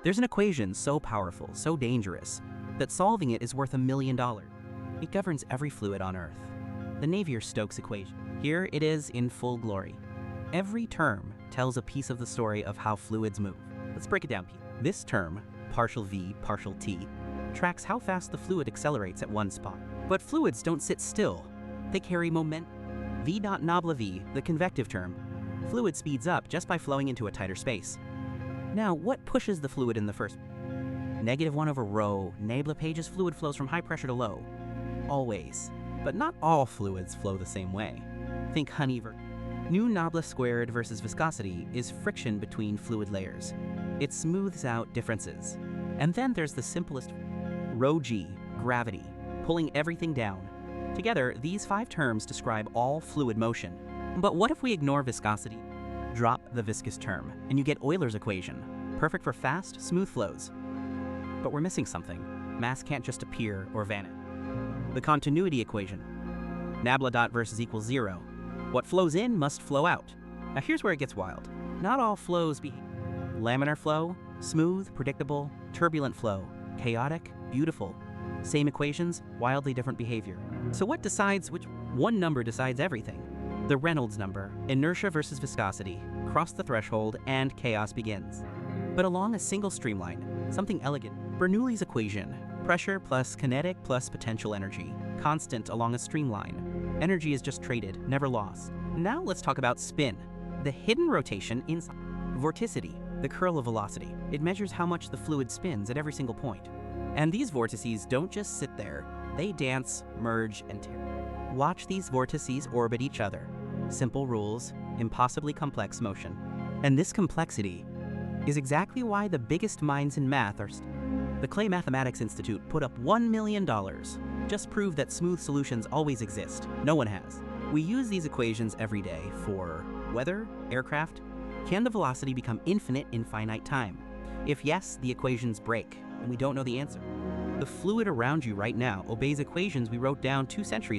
There's an equation so powerful, so dangerous, that solving it is worth $1 million. It governs every fluid on Earth. The Navier-Stokes equation. Here it is in full glory. Every term tells a piece of the story of how fluids move. Let's break it down. This term, partial v, partial t, tracks how fast the fluid accelerates at one spot. But fluids don't sit still. They carry momentum. V dot nabla v, the convective term. Fluid speeds up just by flowing into a tighter space. Now, what pushes the fluid in the first? -1 over rho, nabla pages fluid flows from high pressure to low. Always. But not all fluids flow the same way. Think honey Nu nabla squared versus viscosity is friction between fluid layers. It smooths out differences. And then there's the simplest, rho g, gravity, pulling everything down. Together, these 5 terms describe all fluid motion. But what if we ignore viscosity? Drop the viscous term, and you get Euler's equation, perfect for fast, smooth flows. But we're missing something. Mass can't just appear or vanish. The continuity equation. Nabla dot versus equals 0. What flows in must flow out. Now here's where it gets wild. Not all flows behave. Laminar flow, smooth, predictable, turbulent flow, chaotic, beautiful. Same equations, wildly different behavior. So what decides which? One number decides everything. The Reynolds number, inertia versus viscosity, cross the threshold and chaos begins. But along a single streamline, something elegant, Bernoulli's equation, pressure plus kinetic plus potential energy, constant along a streamline. Energy is just traded, never lost. Now let's talk about spin, the hidden rotation inside. Vorticity, the curl of velocity. It measures how much the fluid spins at every single point. And these vortices don't just sit there, they dance, merge, and tear. Watch these vortices orbit each other. Simple rules, impossibly complex motion. And this complexity is exactly why the biggest minds in math are the Clay Mathematics Institute put up $1 million. Just prove that smooth solutions always exist. No one has. We use these equations every day for weather, aircraft. Can the velocity become infinite in finite time? If yes, the equations break, and we don't know the answer. The fluid around you right now obeys equations we wrote down 2 centuries